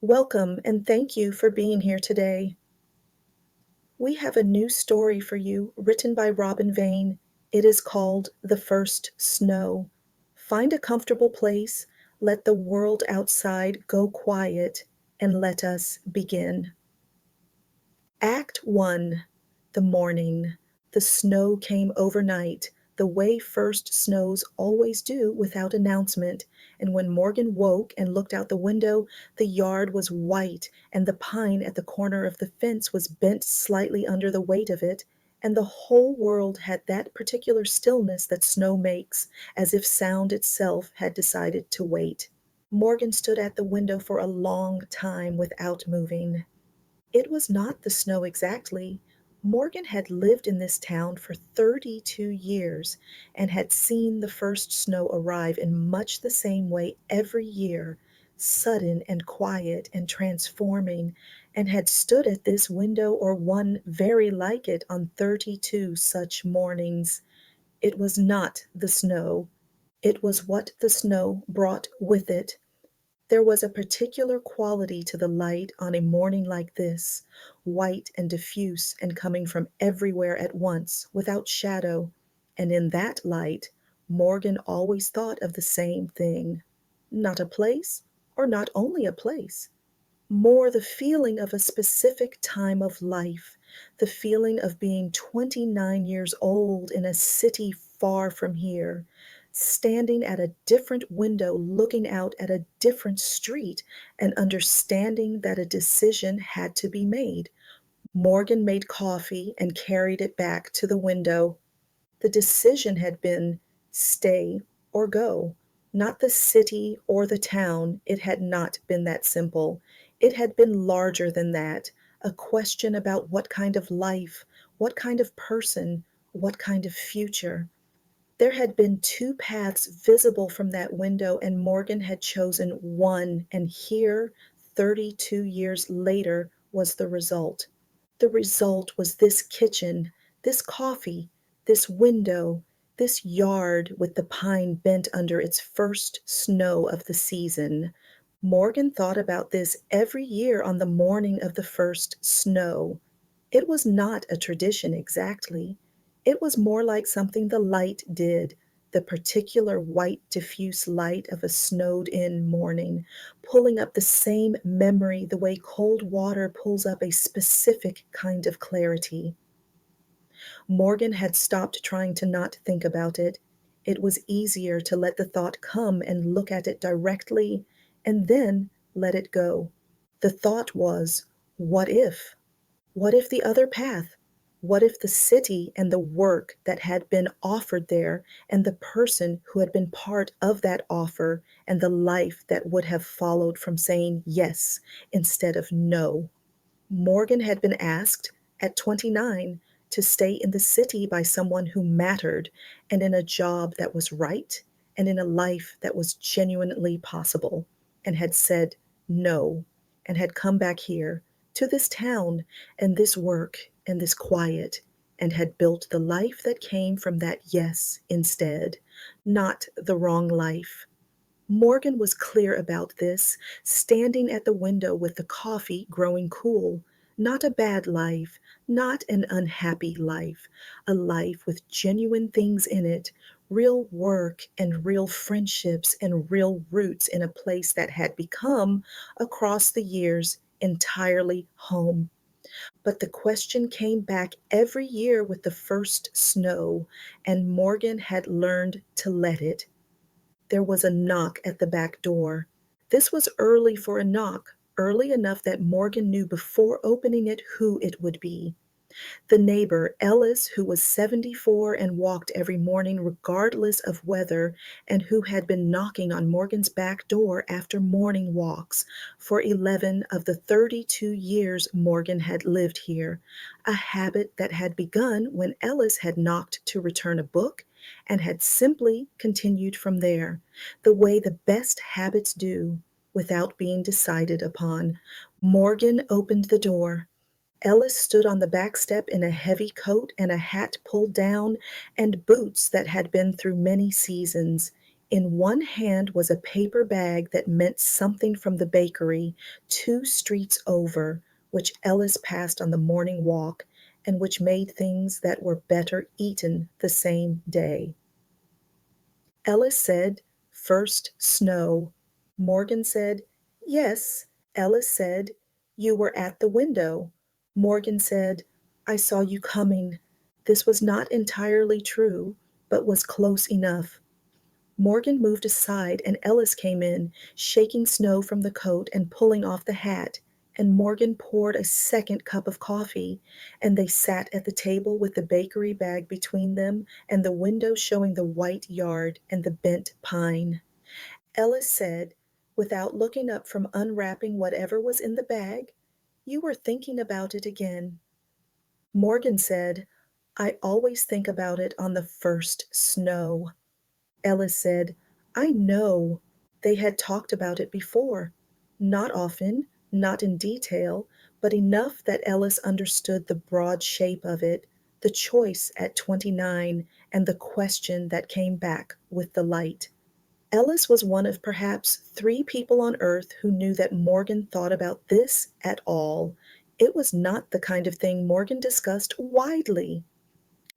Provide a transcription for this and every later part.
Welcome and thank you for being here today. We have a new story for you written by Vane. It is called The First Snow. Find a comfortable place, let the world outside go quiet, and let us begin. Act 1. The morning. The snow came overnight, the way first snows always do without announcement, and when Morgan woke and looked out the window, the yard was white, and the pine at the corner of the fence was bent slightly under the weight of it, and the whole world had that particular stillness that snow makes, as if sound itself had decided to wait. Morgan stood at the window for a long time without moving. It was not the snow exactly. Morgan had lived in this town for 32 years and had seen the first snow arrive in much the same way every year, sudden and quiet and transforming, and had stood at this window or one very like it on 32 such mornings. It was not the snow. It was what the snow brought with it. There was a particular quality to the light on a morning like this, white and diffuse and coming from everywhere at once, without shadow, and in that light Morgan always thought of the same thing. Not a place, or not only a place, more the feeling of a specific time of life, the feeling of being 29 years old in a city far from here, standing at a different window looking out at a different street and understanding that a decision had to be made. Morgan made coffee and carried it back to the window. The decision had been stay or go, not the city or the town. It had not been that simple. It had been larger than that, a question about what kind of life, what kind of person, what kind of future. There had been two paths visible from that window, and Morgan had chosen one, and here, 32 years later, was the result. The result was this kitchen, this coffee, this window, this yard with the pine bent under its first snow of the season. Morgan thought about this every year on the morning of the first snow. It was not a tradition exactly. It was more like something the light did, the particular white diffuse light of a snowed-in morning, pulling up the same memory the way cold water pulls up a specific kind of clarity. Morgan had stopped trying to not think about it. It was easier to let the thought come and look at it directly, and then let it go. The thought was, what if? What if the other path? What if the city and the work that had been offered there, and the person who had been part of that offer, and the life that would have followed from saying yes instead of no? Morgan had been asked, at 29, to stay in the city by someone who mattered, and in a job that was right, and in a life that was genuinely possible, and had said no, and had come back here, to this town, and this work, and this quiet, and had built the life that came from that yes instead, not the wrong life. Morgan was clear about this, standing at the window with the coffee growing cool. Not a bad life, not an unhappy life, a life with genuine things in it, real work and real friendships and real roots in a place that had become, across the years, entirely home. But the question came back every year with the first snow, and Morgan had learned to let it. There was a knock at the back door. This was early for a knock, early enough that Morgan knew before opening it who it would be. The neighbor, Ellis, who was 74 and walked every morning regardless of weather, and who had been knocking on Morgan's back door after morning walks for 11 of the 32 years Morgan had lived here, a habit that had begun when Ellis had knocked to return a book and had simply continued from there, the way the best habits do, without being decided upon. Morgan opened the door. Ellis stood on the back step in a heavy coat and a hat pulled down and boots that had been through many seasons. In one hand was a paper bag that meant something from the bakery 2 streets over, which Ellis passed on the morning walk, and which made things that were better eaten the same day. Ellis said, "First snow." Morgan said, "Yes." Ellis said, "You were at the window." Morgan said, "I saw you coming." This was not entirely true, but was close enough. Morgan moved aside and Ellis came in, shaking snow from the coat and pulling off the hat, and Morgan poured a second cup of coffee, and they sat at the table with the bakery bag between them and the window showing the white yard and the bent pine. Ellis said, without looking up from unwrapping whatever was in the bag, "You were thinking about it again." Morgan said, "I always think about it on the first snow." Ellis said, "I know." They had talked about it before. Not often, not in detail, but enough that Ellis understood the broad shape of it, the choice at 29, and the question that came back with the light. Ellis was one of perhaps 3 people on earth who knew that Morgan thought about this at all. It was not the kind of thing Morgan discussed widely.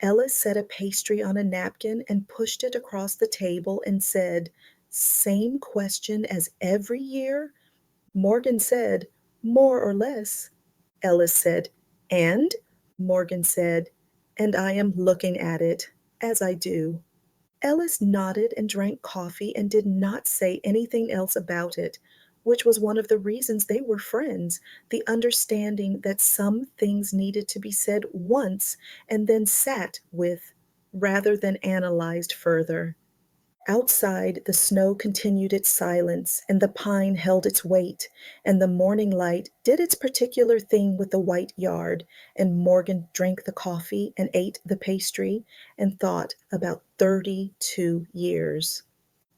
Ellis set a pastry on a napkin and pushed it across the table and said, "Same question as every year?" Morgan said, "More or less." Ellis said, "And?" Morgan said, "And I am looking at it, as I do." Ellis nodded and drank coffee and did not say anything else about it, which was one of the reasons they were friends, the understanding that some things needed to be said once and then sat with, rather than analyzed further. Outside, the snow continued its silence, and the pine held its weight, and the morning light did its particular thing with the white yard, and Morgan drank the coffee and ate the pastry and thought about 32 years.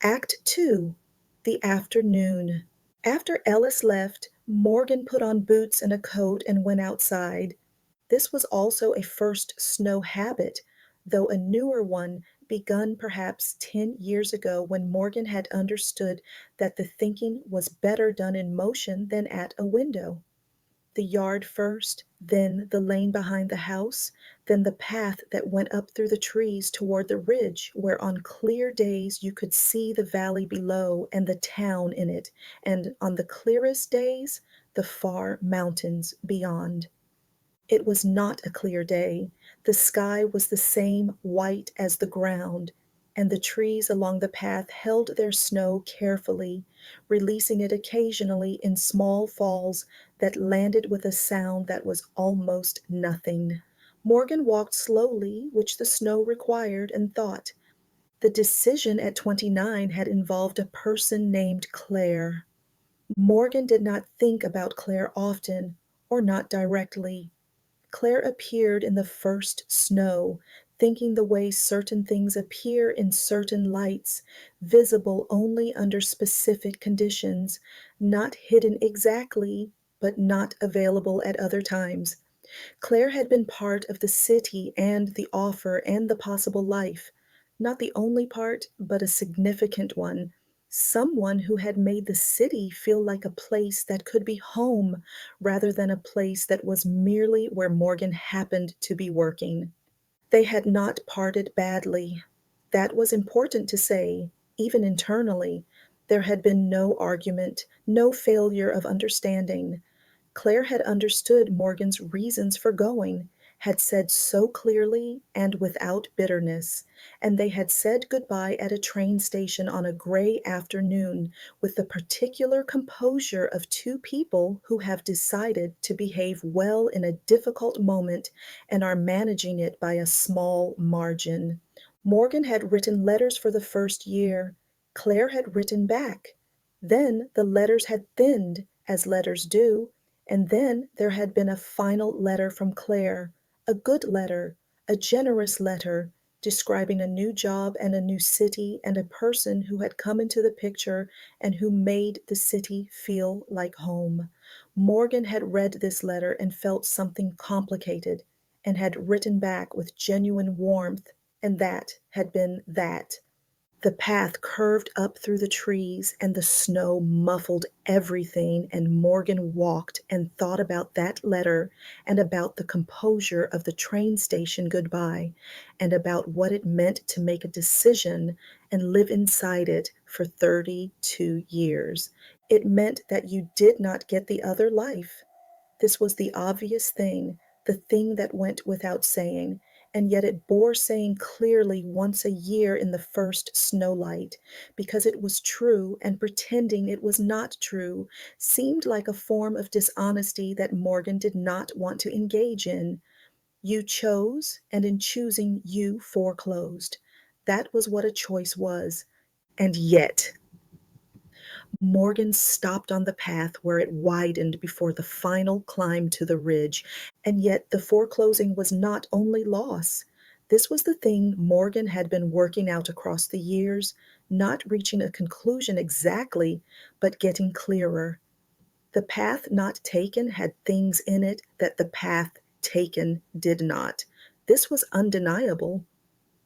Act Two: The Afternoon. After Ellis left, Morgan put on boots and a coat and went outside. This was also a first snow habit, though a newer one begun perhaps 10 years ago when Morgan had understood that the thinking was better done in motion than at a window. The yard first, then the lane behind the house, then the path that went up through the trees toward the ridge where on clear days you could see the valley below and the town in it, and on the clearest days, the far mountains beyond. It was not a clear day. The sky was the same white as the ground, and the trees along the path held their snow carefully, releasing it occasionally in small falls that landed with a sound that was almost nothing. Morgan walked slowly, which the snow required, and thought. The decision at 29 had involved a person named Claire. Morgan did not think about Claire often, or not directly. Claire appeared in the first snow, thinking the way certain things appear in certain lights, visible only under specific conditions, not hidden exactly, but not available at other times. Claire had been part of the city and the offer and the possible life, not the only part, but a significant one. Someone who had made the city feel like a place that could be home rather than a place that was merely where Morgan happened to be working. They had not parted badly. That was important to say, even internally. There had been no argument, no failure of understanding. Claire had understood Morgan's reasons for going, had said so clearly and without bitterness, and they had said goodbye at a train station on a gray afternoon with the particular composure of 2 people who have decided to behave well in a difficult moment and are managing it by a small margin. Morgan had written letters for the first year. Claire had written back. Then the letters had thinned, as letters do, and then there had been a final letter from Claire, a good letter, a generous letter, describing a new job and a new city and a person who had come into the picture and who made the city feel like home. Morgan had read this letter and felt something complicated, and had written back with genuine warmth, and that had been that. The path curved up through the trees, and the snow muffled everything, and Morgan walked and thought about that letter, and about the composure of the train station goodbye, and about what it meant to make a decision and live inside it for 32 years. It meant that you did not get the other life. This was the obvious thing, the thing that went without saying, and yet it bore saying clearly once a year in the first snowlight, because it was true, and pretending it was not true seemed like a form of dishonesty that Morgan did not want to engage in. You chose, and in choosing you foreclosed. That was what a choice was. And yet Morgan stopped on the path where it widened before the final climb to the ridge, and yet the foreclosing was not only loss. This was the thing Morgan had been working out across the years, not reaching a conclusion exactly, but getting clearer. The path not taken had things in it that the path taken did not. This was undeniable.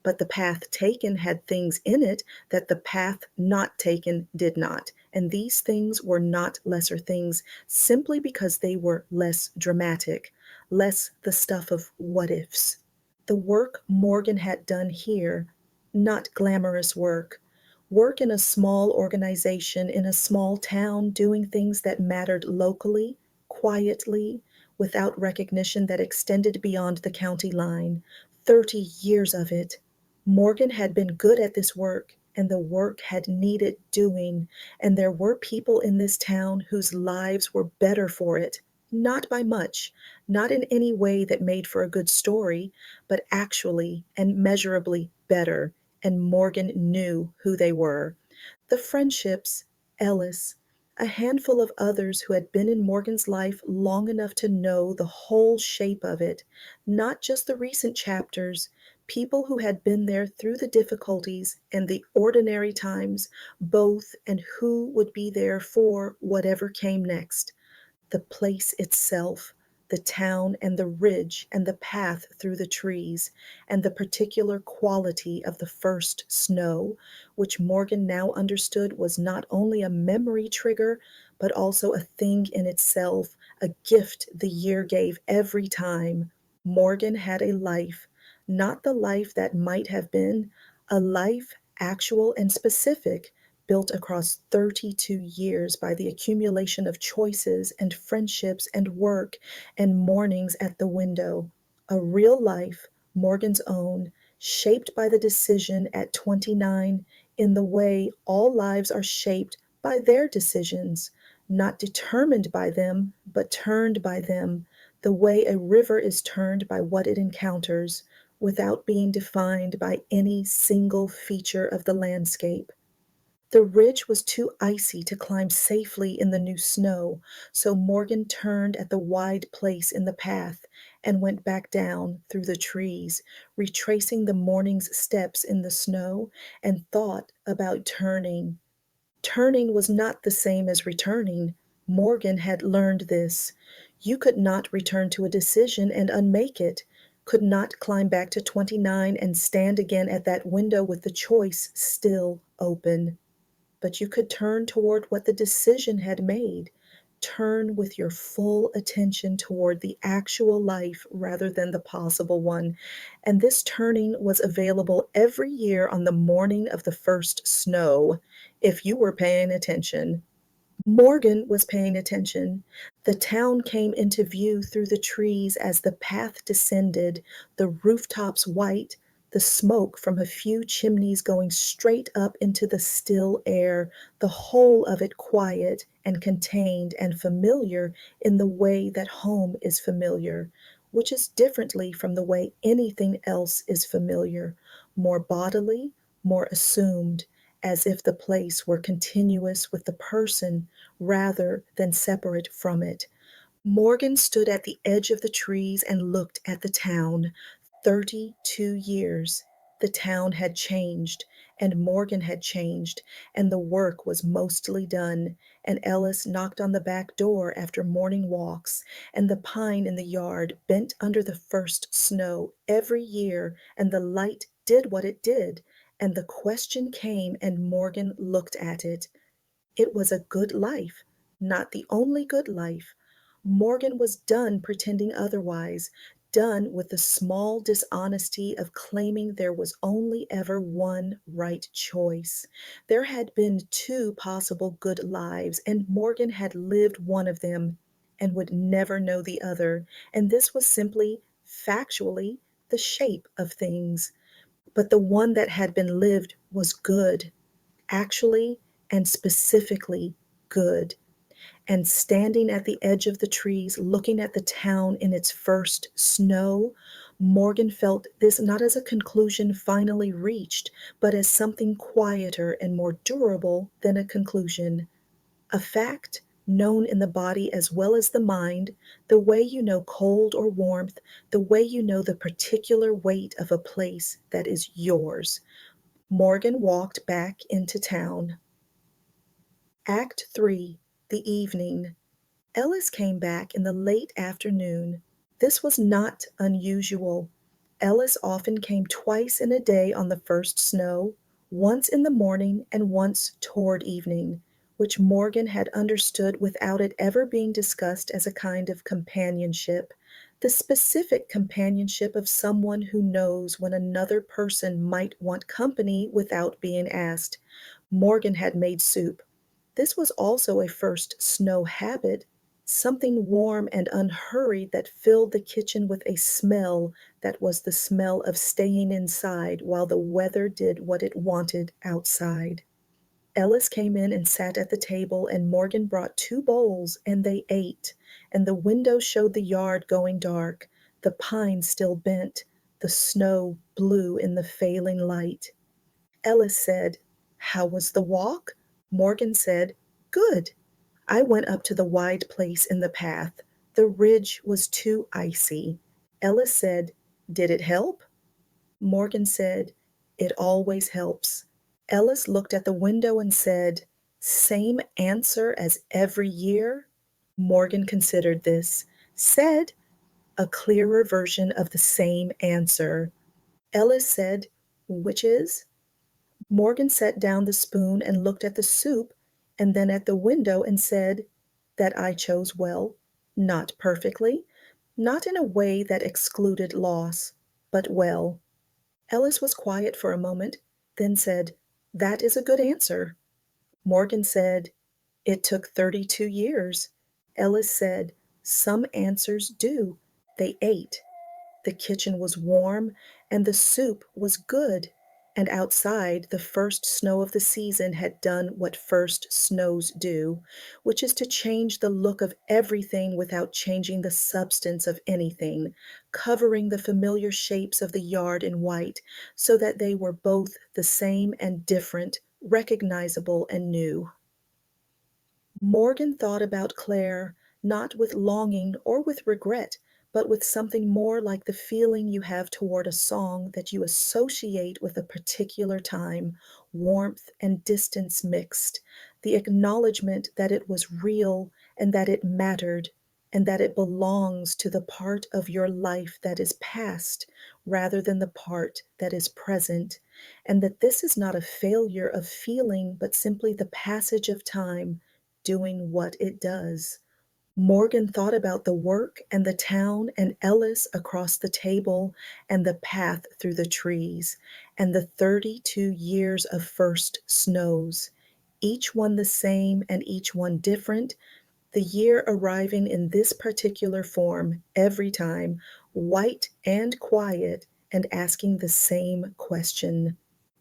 But the path taken had things in it that the path not taken did not, and these things were not lesser things simply because they were less dramatic, less the stuff of what ifs. The work Morgan had done here, not glamorous work, work in a small organization in a small town doing things that mattered locally, quietly, without recognition that extended beyond the county line. 30 years of it. Morgan had been good at this work, and the work had needed doing, and there were people in this town whose lives were better for it, not by much, not in any way that made for a good story, but actually and measurably better, and Morgan knew who they were. The friendships, Ellis, a handful of others who had been in Morgan's life long enough to know the whole shape of it, not just the recent chapters, people who had been there through the difficulties and the ordinary times, both, and who would be there for whatever came next. The place itself, the town and the ridge and the path through the trees, and the particular quality of the first snow, which Morgan now understood was not only a memory trigger, but also a thing in itself, a gift the year gave every time. Morgan had a life, not the life that might have been, a life actual and specific, built across 32 years by the accumulation of choices and friendships and work and mornings at the window. A real life, Morgan's own, shaped by the decision at 29 in the way all lives are shaped by their decisions, not determined by them, but turned by them, the way a river is turned by what it encounters, without being defined by any single feature of the landscape. The ridge was too icy to climb safely in the new snow, so Morgan turned at the wide place in the path and went back down through the trees, retracing the morning's steps in the snow, and thought about turning. Turning was not the same as returning. Morgan had learned this. You could not return to a decision and unmake it, could not climb back to 29 and stand again at that window with the choice still open. But you could turn toward what the decision had made. Turn with your full attention toward the actual life rather than the possible one. And this turning was available every year on the morning of the first snow, if you were paying attention. Morgan was paying attention. The town came into view through the trees as the path descended, the rooftops white, the smoke from a few chimneys going straight up into the still air, the whole of it quiet and contained and familiar in the way that home is familiar, which is differently from the way anything else is familiar, more bodily, more assumed, as if the place were continuous with the person rather than separate from it. Morgan stood at the edge of the trees and looked at the town. 32 years. The town had changed, and Morgan had changed, and the work was mostly done, and Ellis knocked on the back door after morning walks, and the pine in the yard bent under the first snow every year, and the light did what it did, And the question came, and Morgan looked at it. It was a good life, not the only good life. Morgan was done pretending otherwise, done with the small dishonesty of claiming there was only ever one right choice. There had been two possible good lives, and Morgan had lived one of them and would never know the other, and this was simply, factually, the shape of things. But the one that had been lived was good, actually and specifically good. And standing at the edge of the trees, looking at the town in its first snow, Morgan felt this not as a conclusion finally reached, but as something quieter and more durable than a conclusion. A fact known in the body as well as the mind, the way you know cold or warmth, the way you know the particular weight of a place that is yours. Morgan walked back into town. Act 3. The evening. Ellis came back in the late afternoon. This was not unusual. Ellis often came twice in a day on the first snow, once in the morning and once toward evening, which Morgan had understood without it ever being discussed as a kind of companionship, the specific companionship of someone who knows when another person might want company without being asked. Morgan had made soup. This was also a first snow habit, something warm and unhurried that filled the kitchen with a smell that was the smell of staying inside while the weather did what it wanted outside. Ellis came in and sat at the table, and Morgan brought two bowls, and they ate, and the window showed the yard going dark, the pines still bent, the snow blue in the failing light. Ellis said, "How was the walk?" Morgan said, "Good. I went up to the wide place in the path. The ridge was too icy." Ellis said, "Did it help?" Morgan said, "It always helps." Ellis looked at the window and said, "Same answer as every year?" Morgan considered this. Said, "A clearer version of the same answer." Ellis said, "Which is?" Morgan set down the spoon and looked at the soup, and then at the window and said, "That I chose well, not perfectly, not in a way that excluded loss, but well." Ellis was quiet for a moment, then said, "That is a good answer." Morgan said, "It took 32 years." Ellis said, "Some answers do. They ate." The kitchen was warm, and the soup was good, and outside the first snow of the season had done what first snows do, which is to change the look of everything without changing the substance of anything, covering the familiar shapes of the yard in white, so that they were both the same and different, recognizable and new. Morgan thought about Claire, not with longing or with regret, but with something more like the feeling you have toward a song that you associate with a particular time, warmth and distance mixed, the acknowledgement that it was real and that it mattered, and that it belongs to the part of your life that is past rather than the part that is present, and that this is not a failure of feeling, but simply the passage of time doing what it does. Morgan thought about the work and the town and Ellis across the table and the path through the trees and the 32 years of first snows, each one the same and each one different, the year arriving in this particular form every time, white and quiet, and asking the same question.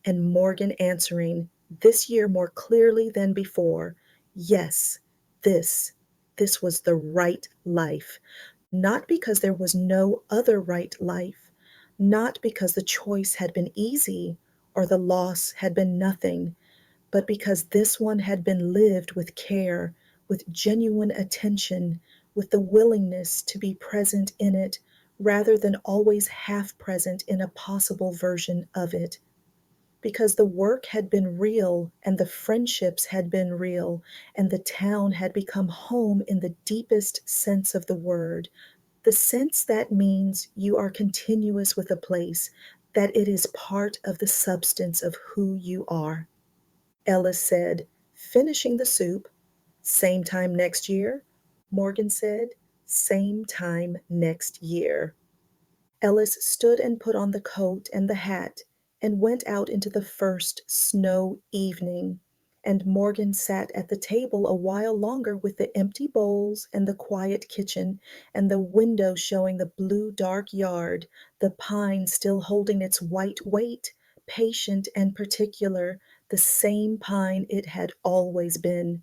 And Morgan answering, this year more clearly than before, yes, this, this was the right life. Not because there was no other right life, not because the choice had been easy or the loss had been nothing, but because this one had been lived with care, with genuine attention, with the willingness to be present in it, rather than always half present in a possible version of it. Because the work had been real, and the friendships had been real, and the town had become home in the deepest sense of the word, the sense that means you are continuous with a place, that it is part of the substance of who you are. Ellis said, finishing the soup. Same time next year? Morgan said, same time next year. Ellis stood and put on the coat and the hat and went out into the first snow evening, and Morgan sat at the table a while longer with the empty bowls and the quiet kitchen and the window showing the blue dark yard, the pine still holding its white weight, patient and particular, the same pine it had always been.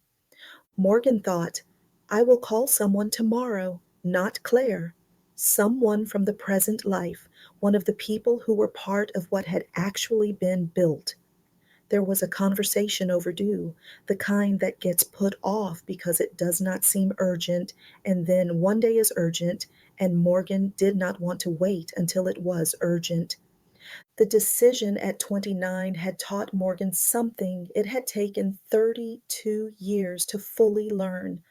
Morgan thought, I will call someone tomorrow, not Claire. Someone from the present life, one of the people who were part of what had actually been built. There was a conversation overdue, the kind that gets put off because it does not seem urgent, and then one day is urgent, and Morgan did not want to wait until it was urgent. The decision at 29 had taught Morgan something it had taken 32 years to fully learn.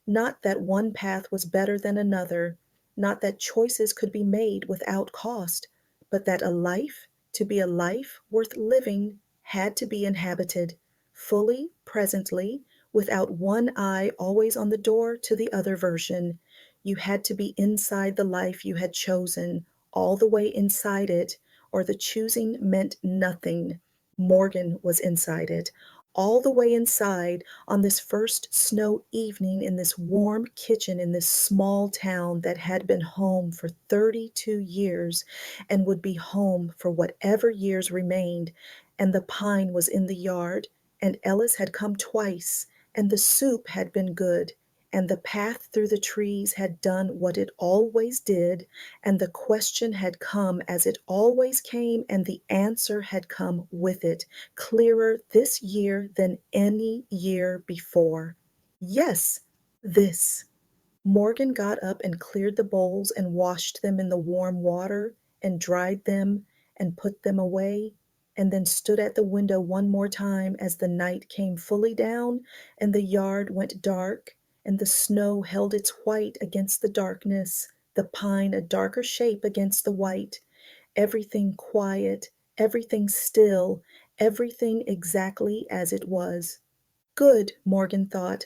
Not that one path was better than another, not that choices could be made without cost, but that a life, to be a life worth living, had to be inhabited, fully, presently, without one eye always on the door to the other version. You had to be inside the life you had chosen, all the way inside it, or the choosing meant nothing. Morgan was inside it, all the way inside, on this first snow evening in this warm kitchen in this small town that had been home for 32 years and would be home for whatever years remained. And the pine was in the yard, and Ellis had come twice, and the soup had been good, and the path through the trees had done what it always did, and the question had come as it always came, and the answer had come with it, clearer this year than any year before. Yes, this. Morgan got up and cleared the bowls and washed them in the warm water and dried them and put them away, and then stood at the window one more time as the night came fully down and the yard went dark and the snow held its white against the darkness, the pine a darker shape against the white, everything quiet, everything still, everything exactly as it was. Good, Morgan thought.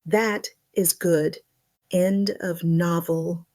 That is good. End of novel.